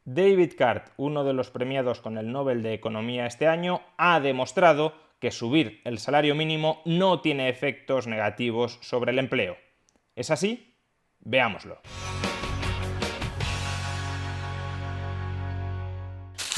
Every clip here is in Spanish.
David Card, uno de los premiados con el Nobel de Economía este año, ha demostrado que subir el salario mínimo no tiene efectos negativos sobre el empleo. ¿Es así? Veámoslo.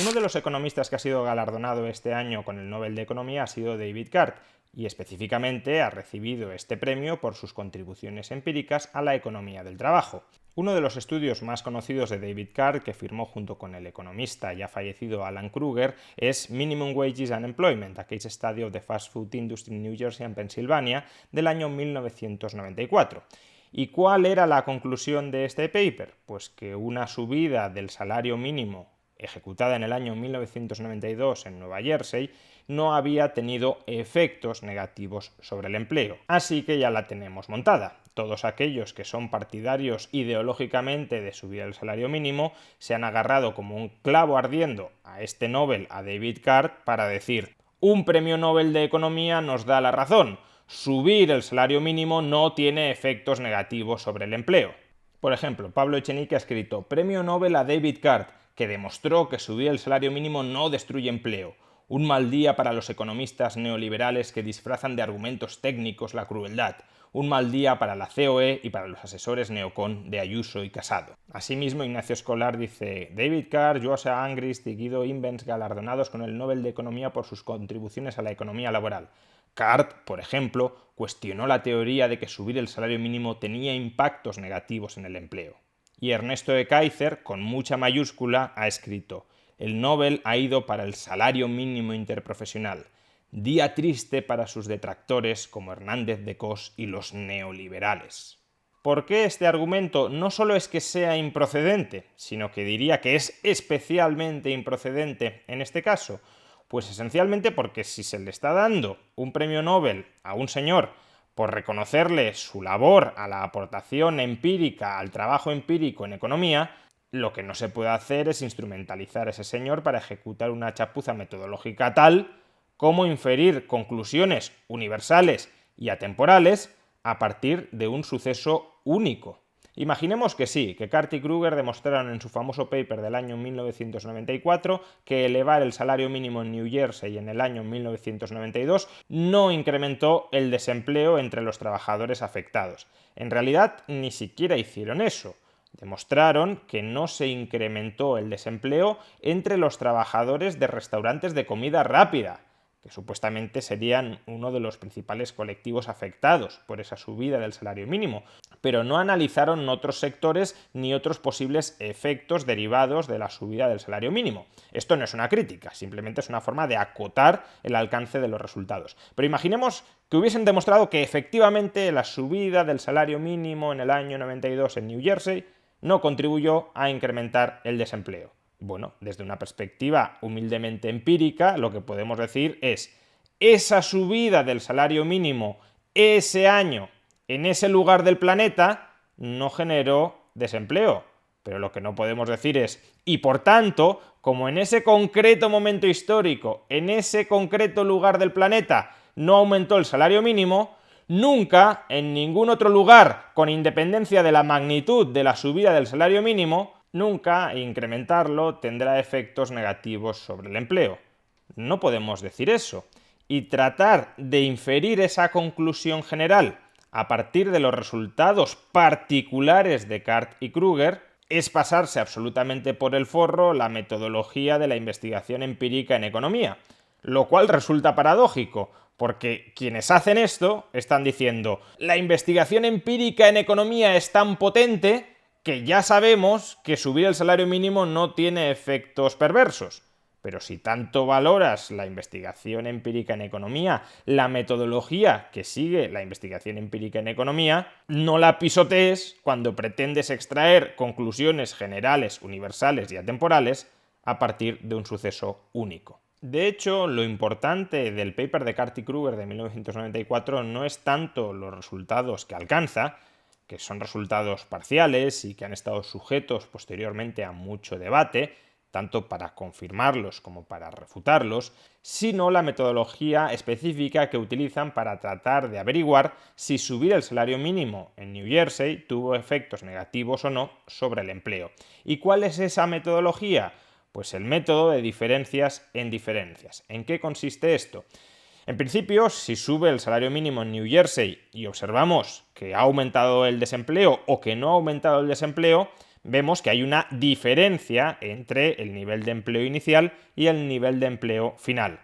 Uno de los economistas que ha sido galardonado este año con el Nobel de Economía ha sido David Card, y específicamente ha recibido este premio por sus contribuciones empíricas a la economía del trabajo. Uno de los estudios más conocidos de David Card, que firmó junto con el economista ya fallecido Alan Krueger, es Minimum Wages and Employment, a Case Study of the Fast Food Industry in New Jersey and Pennsylvania, del año 1994. ¿Y cuál era la conclusión de este paper? Pues que una subida del salario mínimo ejecutada en el año 1992 en Nueva Jersey, no había tenido efectos negativos sobre el empleo. Así que ya la tenemos montada. Todos aquellos que son partidarios ideológicamente de subir el salario mínimo se han agarrado como un clavo ardiendo a este Nobel, a David Card, para decir: un premio Nobel de Economía nos da la razón. Subir el salario mínimo no tiene efectos negativos sobre el empleo. Por ejemplo, Pablo Echenique ha escrito: Premio Nobel a David Card, que demostró que subir el salario mínimo no destruye empleo. Un mal día para los economistas neoliberales que disfrazan de argumentos técnicos la crueldad. Un mal día para la COE y para los asesores neocon de Ayuso y Casado. Asimismo, Ignacio Escolar dice: David Card, Joshua Angrist y Guido Imbens galardonados con el Nobel de Economía por sus contribuciones a la economía laboral. Card, por ejemplo, cuestionó la teoría de que subir el salario mínimo tenía impactos negativos en el empleo. Y Ernesto de Keyser, con mucha mayúscula, ha escrito: el Nobel ha ido para el salario mínimo interprofesional. Día triste para sus detractores como Hernández de Cos y los neoliberales. ¿Por qué este argumento no solo es que sea improcedente, sino que diría que es especialmente improcedente en este caso? Pues esencialmente porque si se le está dando un premio Nobel a un señor por reconocerle su labor a la aportación empírica, al trabajo empírico en economía, lo que no se puede hacer es instrumentalizar a ese señor para ejecutar una chapuza metodológica tal como inferir conclusiones universales y atemporales a partir de un suceso único. Imaginemos que sí, que Card y Krueger demostraron en su famoso paper del año 1994 que elevar el salario mínimo en New Jersey en el año 1992 no incrementó el desempleo entre los trabajadores afectados. En realidad, ni siquiera hicieron eso. Demostraron que no se incrementó el desempleo entre los trabajadores de restaurantes de comida rápida, que supuestamente serían uno de los principales colectivos afectados por esa subida del salario mínimo, pero no analizaron otros sectores ni otros posibles efectos derivados de la subida del salario mínimo. Esto no es una crítica, simplemente es una forma de acotar el alcance de los resultados. Pero imaginemos que hubiesen demostrado que efectivamente la subida del salario mínimo en el año 92 en New Jersey no contribuyó a incrementar el desempleo. Bueno, desde una perspectiva humildemente empírica, lo que podemos decir es: esa subida del salario mínimo ese año en ese lugar del planeta no generó desempleo. Pero lo que no podemos decir es: y por tanto, como en ese concreto momento histórico, en ese concreto lugar del planeta no aumentó el salario mínimo, nunca en ningún otro lugar, con independencia de la magnitud de la subida del salario mínimo, nunca incrementarlo tendrá efectos negativos sobre el empleo. No podemos decir eso. Y tratar de inferir esa conclusión general a partir de los resultados particulares de Card y Krueger es pasarse absolutamente por el forro la metodología de la investigación empírica en economía, lo cual resulta paradójico, porque quienes hacen esto están diciendo: la investigación empírica en economía es tan potente que ya sabemos que subir el salario mínimo no tiene efectos perversos. Pero si tanto valoras la investigación empírica en economía, la metodología que sigue la investigación empírica en economía, no la pisotees cuando pretendes extraer conclusiones generales, universales y atemporales a partir de un suceso único. De hecho, lo importante del paper de Card y Krueger de 1994 no es tanto los resultados que alcanza, que son resultados parciales y que han estado sujetos posteriormente a mucho debate, tanto para confirmarlos como para refutarlos, sino la metodología específica que utilizan para tratar de averiguar si subir el salario mínimo en New Jersey tuvo efectos negativos o no sobre el empleo. ¿Y cuál es esa metodología? Pues el método de diferencias en diferencias. ¿En qué consiste esto? En principio, si sube el salario mínimo en New Jersey y observamos que ha aumentado el desempleo o que no ha aumentado el desempleo, vemos que hay una diferencia entre el nivel de empleo inicial y el nivel de empleo final.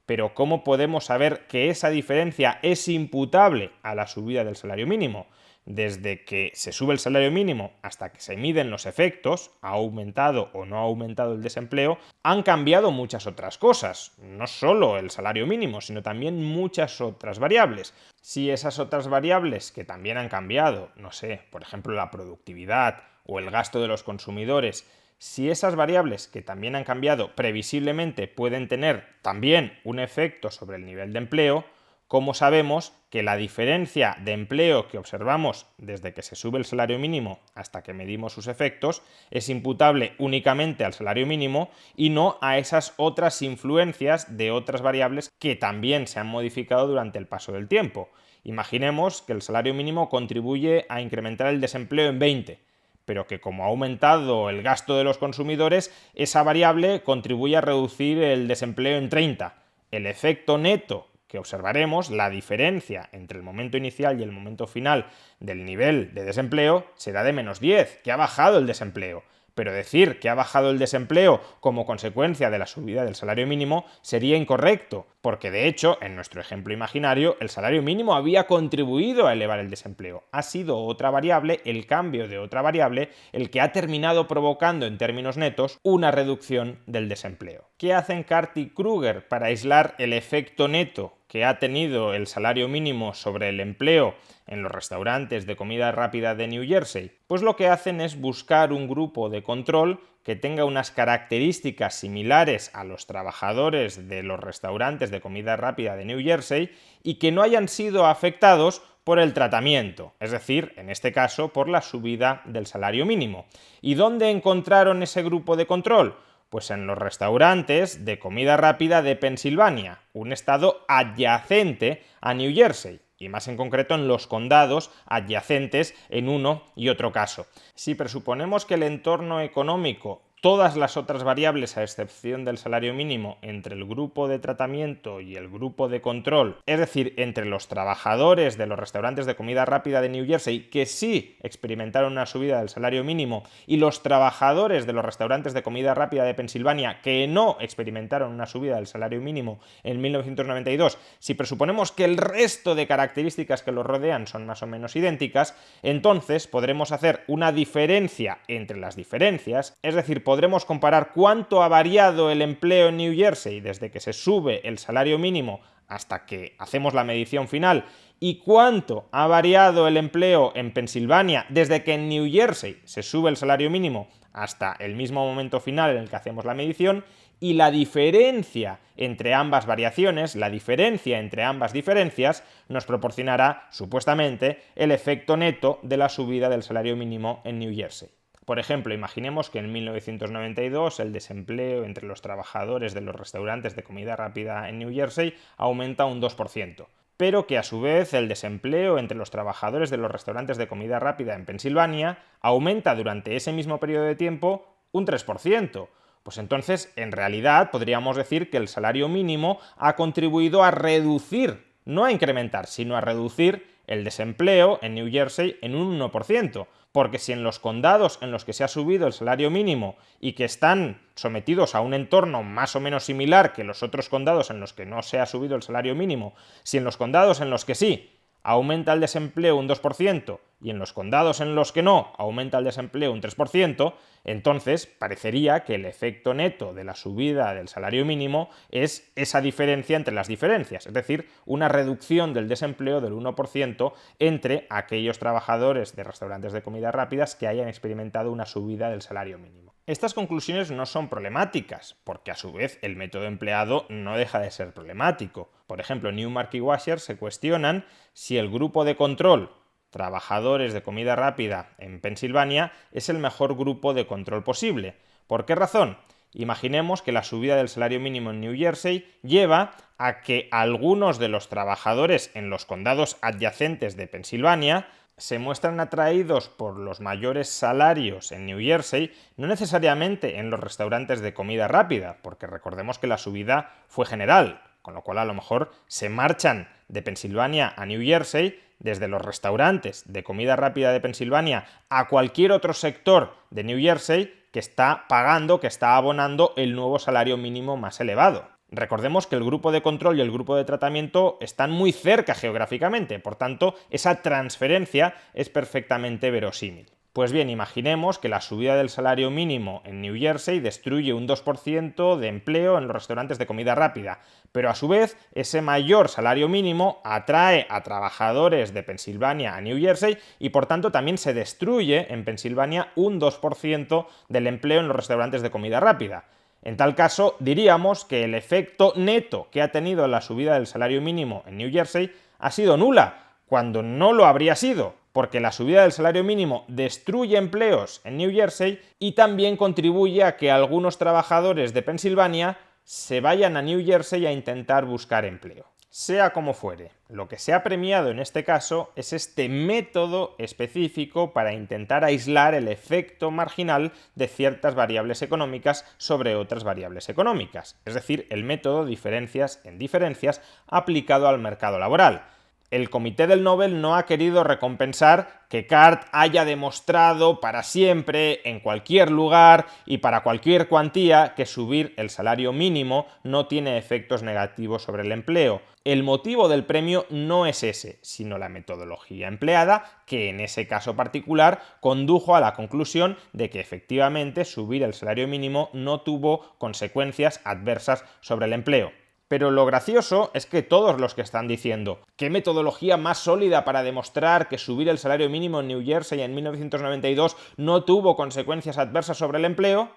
Pero ¿cómo podemos saber que esa diferencia es imputable a la subida del salario mínimo? Desde que se sube el salario mínimo hasta que se miden los efectos, ha aumentado o no ha aumentado el desempleo, han cambiado muchas otras cosas. No solo el salario mínimo, sino también muchas otras variables. Si esas otras variables que también han cambiado, no sé, por ejemplo la productividad o el gasto de los consumidores, si esas variables que también han cambiado previsiblemente pueden tener también un efecto sobre el nivel de empleo, ¿cómo sabemos que la diferencia de empleo que observamos desde que se sube el salario mínimo hasta que medimos sus efectos es imputable únicamente al salario mínimo y no a esas otras influencias de otras variables que también se han modificado durante el paso del tiempo? Imaginemos que el salario mínimo contribuye a incrementar el desempleo en 20, pero que como ha aumentado el gasto de los consumidores, esa variable contribuye a reducir el desempleo en 30. El efecto neto que observaremos, la diferencia entre el momento inicial y el momento final del nivel de desempleo será de -10, que ha bajado el desempleo. Pero decir que ha bajado el desempleo como consecuencia de la subida del salario mínimo sería incorrecto, porque de hecho, en nuestro ejemplo imaginario, el salario mínimo había contribuido a elevar el desempleo. Ha sido otra variable, el cambio de otra variable, el que ha terminado provocando en términos netos una reducción del desempleo. ¿Qué hacen Cart y Krueger para aislar el efecto neto que ha tenido el salario mínimo sobre el empleo en los restaurantes de comida rápida de New Jersey? Pues lo que hacen es buscar un grupo de control que tenga unas características similares a los trabajadores de los restaurantes de comida rápida de New Jersey y que no hayan sido afectados por el tratamiento, es decir, en este caso por la subida del salario mínimo. ¿Y dónde encontraron ese grupo de control? Pues en los restaurantes de comida rápida de Pensilvania, un estado adyacente a New Jersey, y más en concreto en los condados adyacentes en uno y otro caso. Si presuponemos que el entorno económico, todas las otras variables a excepción del salario mínimo entre el grupo de tratamiento y el grupo de control, es decir, entre los trabajadores de los restaurantes de comida rápida de New Jersey que sí experimentaron una subida del salario mínimo y los trabajadores de los restaurantes de comida rápida de Pensilvania que no experimentaron una subida del salario mínimo en 1992, si presuponemos que el resto de características que los rodean son más o menos idénticas, entonces podremos hacer una diferencia entre las diferencias, es decir, podremos comparar cuánto ha variado el empleo en New Jersey desde que se sube el salario mínimo hasta que hacemos la medición final y cuánto ha variado el empleo en Pensilvania desde que en New Jersey se sube el salario mínimo hasta el mismo momento final en el que hacemos la medición, y la diferencia entre ambas variaciones, la diferencia entre ambas diferencias, nos proporcionará, supuestamente, el efecto neto de la subida del salario mínimo en New Jersey. Por ejemplo, imaginemos que en 1992 el desempleo entre los trabajadores de los restaurantes de comida rápida en New Jersey aumenta un 2%, pero que a su vez el desempleo entre los trabajadores de los restaurantes de comida rápida en Pensilvania aumenta durante ese mismo periodo de tiempo un 3%. Pues entonces, en realidad, podríamos decir que el salario mínimo ha contribuido a reducir, no a incrementar, sino a reducir el desempleo en New Jersey en un 1%. Porque si en los condados en los que se ha subido el salario mínimo y que están sometidos a un entorno más o menos similar que los otros condados en los que no se ha subido el salario mínimo, si en los condados en los que sí aumenta el desempleo un 2% y en los condados en los que no aumenta el desempleo un 3%, entonces parecería que el efecto neto de la subida del salario mínimo es esa diferencia entre las diferencias, es decir, una reducción del desempleo del 1% entre aquellos trabajadores de restaurantes de comida rápidas que hayan experimentado una subida del salario mínimo. Estas conclusiones no son problemáticas, porque a su vez el método empleado no deja de ser problemático. Por ejemplo, Newmark y Washer se cuestionan si el grupo de control, trabajadores de comida rápida en Pensilvania, es el mejor grupo de control posible. ¿Por qué razón? Imaginemos que la subida del salario mínimo en New Jersey lleva a que algunos de los trabajadores en los condados adyacentes de Pensilvania se muestran atraídos por los mayores salarios en New Jersey, no necesariamente en los restaurantes de comida rápida, porque recordemos que la subida fue general, con lo cual a lo mejor se marchan de Pensilvania a New Jersey, desde los restaurantes de comida rápida de Pensilvania a cualquier otro sector de New Jersey que está pagando, que está abonando el nuevo salario mínimo más elevado. Recordemos que el grupo de control y el grupo de tratamiento están muy cerca geográficamente, por tanto, esa transferencia es perfectamente verosímil. Pues bien, imaginemos que la subida del salario mínimo en New Jersey destruye un 2% de empleo en los restaurantes de comida rápida, pero a su vez ese mayor salario mínimo atrae a trabajadores de Pensilvania a New Jersey y por tanto también se destruye en Pensilvania un 2% del empleo en los restaurantes de comida rápida. En tal caso, diríamos que el efecto neto que ha tenido la subida del salario mínimo en New Jersey ha sido nula, cuando no lo habría sido, porque la subida del salario mínimo destruye empleos en New Jersey y también contribuye a que algunos trabajadores de Pensilvania se vayan a New Jersey a intentar buscar empleo. Sea como fuere, lo que se ha premiado en este caso es este método específico para intentar aislar el efecto marginal de ciertas variables económicas sobre otras variables económicas, es decir, el método diferencias en diferencias aplicado al mercado laboral. El Comité del Nobel no ha querido recompensar que Cart haya demostrado para siempre, en cualquier lugar y para cualquier cuantía, que subir el salario mínimo no tiene efectos negativos sobre el empleo. El motivo del premio no es ese, sino la metodología empleada, que en ese caso particular condujo a la conclusión de que efectivamente subir el salario mínimo no tuvo consecuencias adversas sobre el empleo. Pero lo gracioso es que todos los que están diciendo ¿qué metodología más sólida para demostrar que subir el salario mínimo en New Jersey en 1992 no tuvo consecuencias adversas sobre el empleo?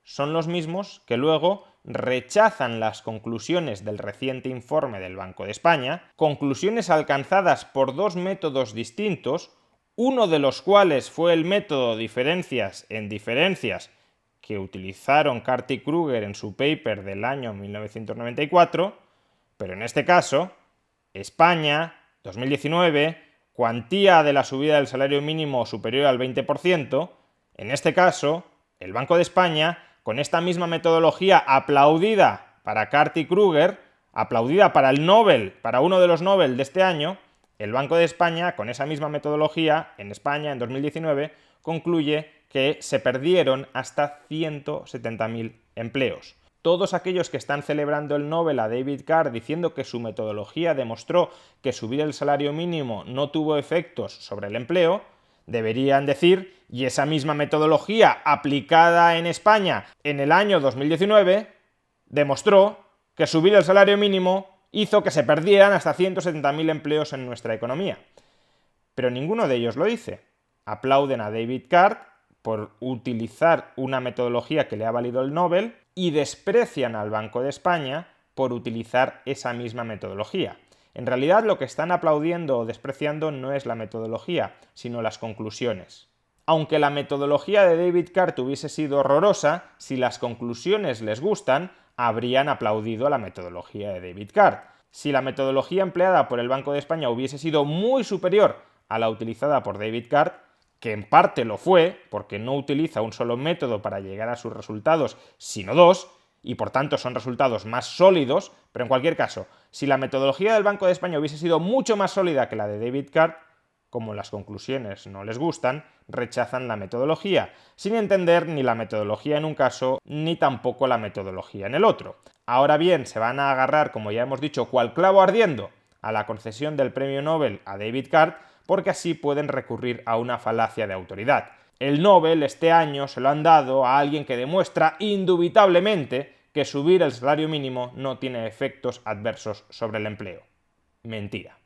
Son los mismos que luego rechazan las conclusiones del reciente informe del Banco de España, conclusiones alcanzadas por dos métodos distintos, uno de los cuales fue el método diferencias en diferencias, que utilizaron Cart y Krueger en su paper del año 1994, pero en este caso, España, 2019, cuantía de la subida del salario mínimo superior al 20%, en este caso, el Banco de España, con esta misma metodología aplaudida para Cart y Krueger, aplaudida para el Nobel, para uno de los Nobel de este año, el Banco de España, con esa misma metodología, en España, en 2019, concluye que se perdieron hasta 170.000 empleos. Todos aquellos que están celebrando el Nobel a David Cart diciendo que su metodología demostró que subir el salario mínimo no tuvo efectos sobre el empleo, deberían decir, y esa misma metodología aplicada en España en el año 2019 demostró que subir el salario mínimo hizo que se perdieran hasta 170.000 empleos en nuestra economía. Pero ninguno de ellos lo dice. Aplauden a David Cart por utilizar una metodología que le ha valido el Nobel y desprecian al Banco de España por utilizar esa misma metodología. En realidad lo que están aplaudiendo o despreciando no es la metodología, sino las conclusiones. Aunque la metodología de David Cart hubiese sido horrorosa, si las conclusiones les gustan, habrían aplaudido a la metodología de David Cart. Si la metodología empleada por el Banco de España hubiese sido muy superior a la utilizada por David Cart, que en parte lo fue, porque no utiliza un solo método para llegar a sus resultados, sino dos, y por tanto son resultados más sólidos, pero en cualquier caso, si la metodología del Banco de España hubiese sido mucho más sólida que la de David Cart, como las conclusiones no les gustan, rechazan la metodología, sin entender ni la metodología en un caso, ni tampoco la metodología en el otro. Ahora bien, se van a agarrar, como ya hemos dicho, cual clavo ardiendo a la concesión del premio Nobel a David Cart, porque así pueden recurrir a una falacia de autoridad. El Nobel este año se lo han dado a alguien que demuestra indubitablemente que subir el salario mínimo no tiene efectos adversos sobre el empleo. Mentira.